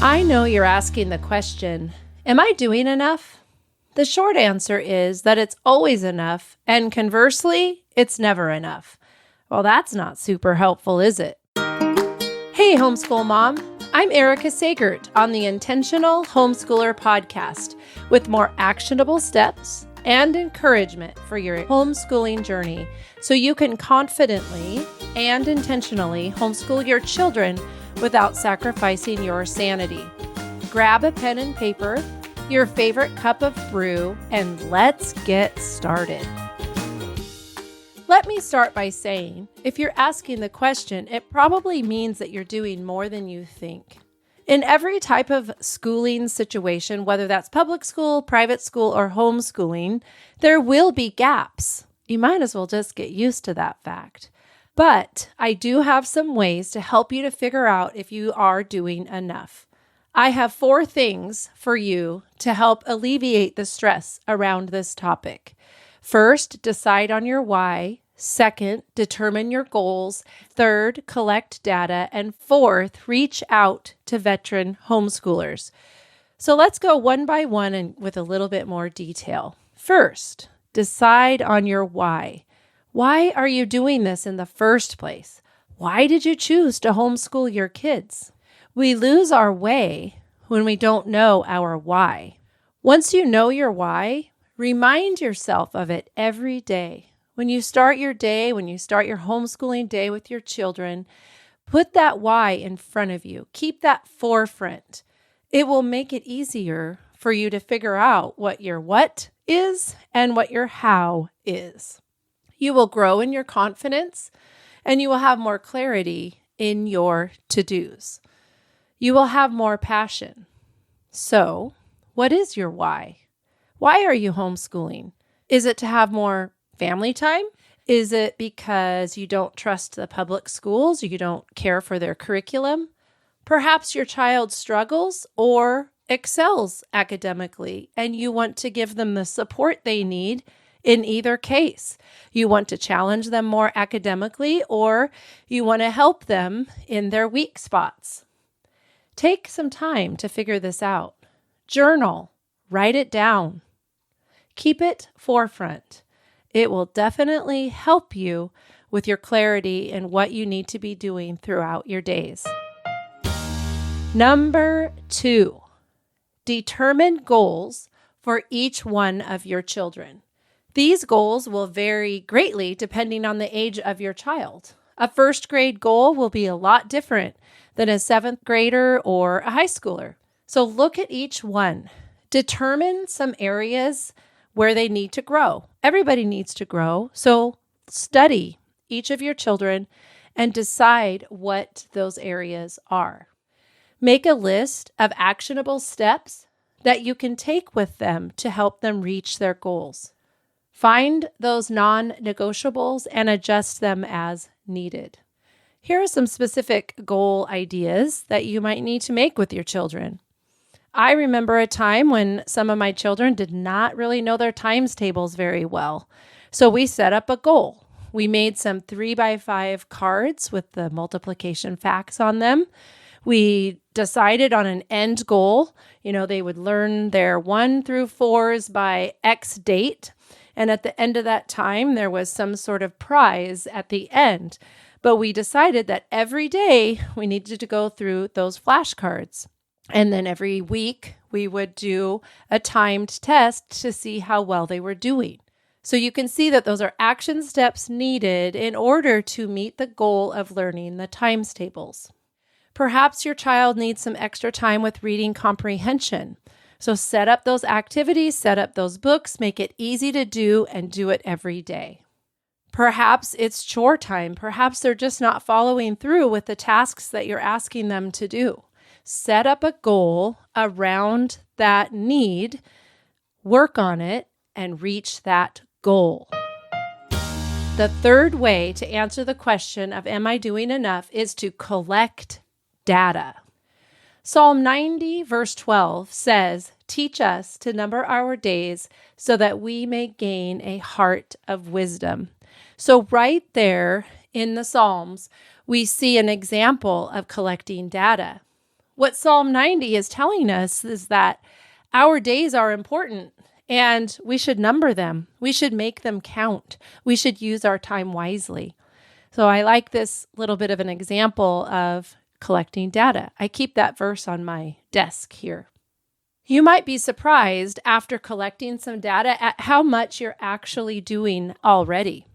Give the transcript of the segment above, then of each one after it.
I know you're asking the question, am I doing enough? The short answer is that it's always enough, and conversely, it's never enough. Well, that's not super helpful, is it? Hey, homeschool mom. I'm Erica Sagert on the Intentional Homeschooler podcast with more actionable steps and encouragement for your homeschooling journey so you can confidently and intentionally homeschool your children without sacrificing your sanity. Grab a pen and paper, your favorite cup of brew, and let's get started. Let me start by saying, if you're asking the question, it probably means that you're doing more than you think. In every type of schooling situation, whether that's public school, private school, or homeschooling, there will be gaps. You might as well just get used to that fact. But I do have some ways to help you to figure out if you are doing enough. I have 4 things for you to help alleviate the stress around this topic. First, decide on your why. Second, determine your goals. Third, collect data. And fourth, reach out to veteran homeschoolers. So let's go one by one and with a little bit more detail. First, decide on your why. Why are you doing this in the first place? Why did you choose to homeschool your kids? We lose our way when we don't know our why. Once you know your why, remind yourself of it every day. When you start your day, when you start your homeschooling day with your children, put that why in front of you. Keep that forefront. It will make it easier for you to figure out what your what is and what your how is. You will grow in your confidence and you will have more clarity in your to-dos. You will have more passion. So, what is your why? Why are you homeschooling? Is it to have more family time? Is it because you don't trust the public schools? You don't care for their curriculum? Perhaps your child struggles or excels academically and you want to give them the support they need. In either case, you want to challenge them more academically or you want to help them in their weak spots. Take some time to figure this out. Journal, write it down. Keep it forefront. It will definitely help you with your clarity in what you need to be doing throughout your days. Number 2, determine goals for each one of your children. These goals will vary greatly depending on the age of your child. A first grade goal will be a lot different than a 7th grader or a high schooler. So look at each one. Determine some areas where they need to grow. Everybody needs to grow. So study each of your children and decide what those areas are. Make a list of actionable steps that you can take with them to help them reach their goals. Find those non-negotiables and adjust them as needed. Here are some specific goal ideas that you might need to make with your children. I remember a time when some of my children did not really know their times tables very well. So we set up a goal. We made some 3x5 cards with the multiplication facts on them. We decided on an end goal. They would learn their 1 through 4s by X date. And at the end of that time, there was some sort of prize at the end. But we decided that every day we needed to go through those flashcards. And then every week we would do a timed test to see how well they were doing. So you can see that those are action steps needed in order to meet the goal of learning the times tables. Perhaps your child needs some extra time with reading comprehension. So set up those activities, set up those books, make it easy to do and do it every day. Perhaps it's chore time. Perhaps they're just not following through with the tasks that you're asking them to do. Set up a goal around that need, work on it, and reach that goal. The third way to answer the question of am I doing enough is to collect data. Psalm 90, verse 12 says, "Teach us to number our days so that we may gain a heart of wisdom." So right there in the Psalms, we see an example of collecting data. What Psalm 90 is telling us is that our days are important and we should number them. We should make them count. We should use our time wisely. So I like this little bit of an example of collecting data. I keep that verse on my desk here. You might be surprised after collecting some data at how much you're actually doing already.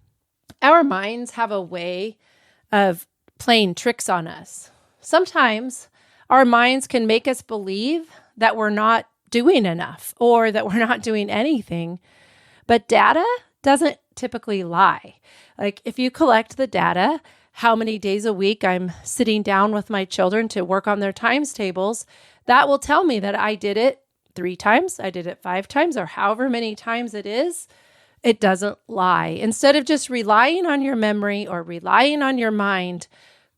Our minds have a way of playing tricks on us. Sometimes our minds can make us believe that we're not doing enough or that we're not doing anything, but data doesn't typically lie. Like if you collect the data, how many days a week I'm sitting down with my children to work on their times tables, that will tell me that I did it 3 times, I did it 5 times, or however many times it is. It doesn't lie. Instead of just relying on your memory or relying on your mind,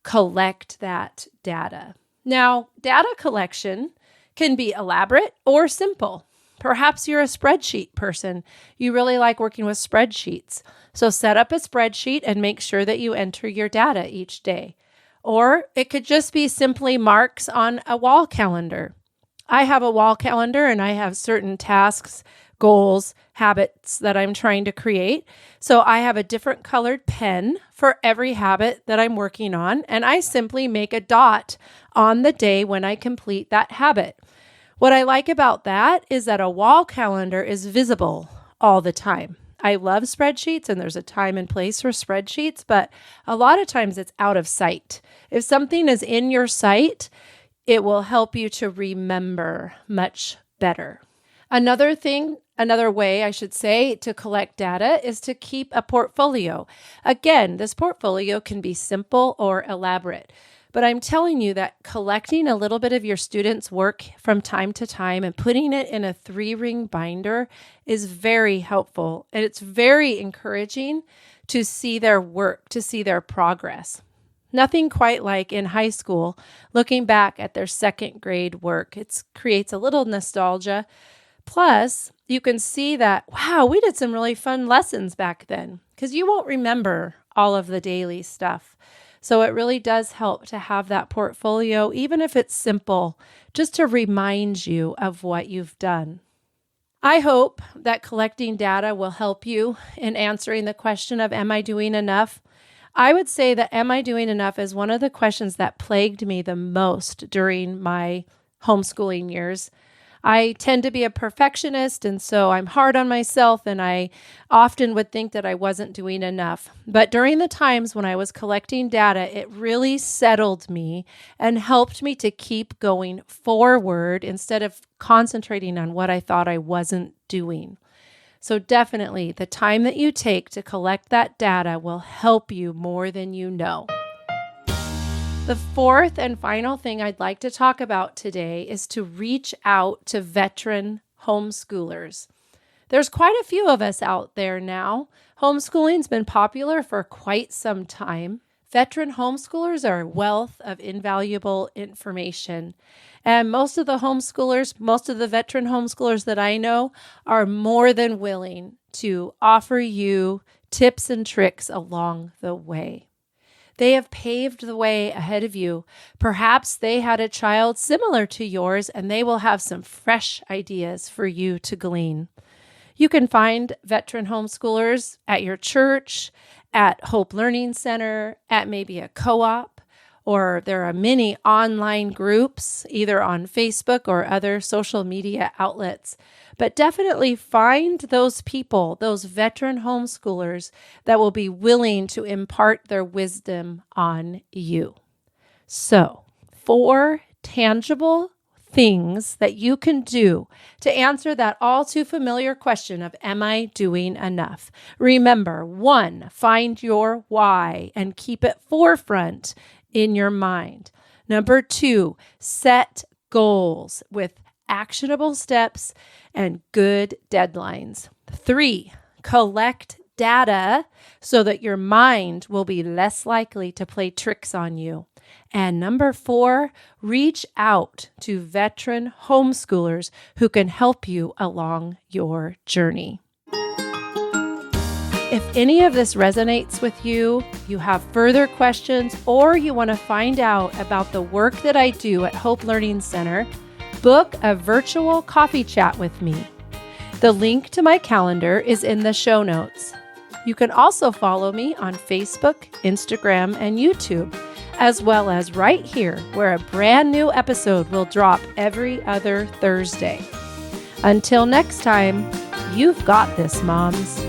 collect that data. Now, data collection can be elaborate or simple. Perhaps you're a spreadsheet person. You really like working with spreadsheets. So set up a spreadsheet and make sure that you enter your data each day. Or it could just be simply marks on a wall calendar. I have a wall calendar and I have certain tasks, goals, habits that I'm trying to create. So I have a different colored pen for every habit that I'm working on, and I simply make a dot on the day when I complete that habit. What I like about that is that a wall calendar is visible all the time. I love spreadsheets, and there's a time and place for spreadsheets, but a lot of times it's out of sight. If something is in your sight, it will help you to remember much better. Another way I should say to collect data is to keep a portfolio. Again, this portfolio can be simple or elaborate, but I'm telling you that collecting a little bit of your students' work from time to time and putting it in a 3-ring binder is very helpful, and it's very encouraging to see their work, to see their progress. Nothing quite like in high school, looking back at their 2nd grade work. It creates a little nostalgia. Plus, you can see that, wow, we did some really fun lessons back then, because you won't remember all of the daily stuff. So it really does help to have that portfolio, even if it's simple, just to remind you of what you've done. I hope that collecting data will help you in answering the question of, am I doing enough? I would say that am I doing enough is one of the questions that plagued me the most during my homeschooling years. I tend to be a perfectionist, and so I'm hard on myself, and I often would think that I wasn't doing enough. But during the times when I was collecting data, it really settled me and helped me to keep going forward instead of concentrating on what I thought I wasn't doing. So definitely, the time that you take to collect that data will help you more than you know. The 4th and final thing I'd like to talk about today is to reach out to veteran homeschoolers. There's quite a few of us out there now. Homeschooling's been popular for quite some time. Veteran homeschoolers are a wealth of invaluable information. And most of the veteran homeschoolers that I know are more than willing to offer you tips and tricks along the way. They have paved the way ahead of you. Perhaps they had a child similar to yours, and they will have some fresh ideas for you to glean. You can find veteran homeschoolers at your church, at Hope Learning Center, at maybe a co-op, or there are many online groups, either on Facebook or other social media outlets. But definitely find those people, those veteran homeschoolers that will be willing to impart their wisdom on you. So, 4 tangible things that you can do to answer that all too familiar question of, am I doing enough? Remember, 1, find your why and keep it forefront in your mind. Number 2, set goals with actionable steps and good deadlines. 3, collect data so that your mind will be less likely to play tricks on you. And number 4, reach out to veteran homeschoolers who can help you along your journey. If any of this resonates with you, you have further questions, or you want to find out about the work that I do at Hope Learning Center, book a virtual coffee chat with me. The link to my calendar is in the show notes. You can also follow me on Facebook, Instagram, and YouTube, as well as right here where a brand new episode will drop every other Thursday. Until next time, you've got this, moms.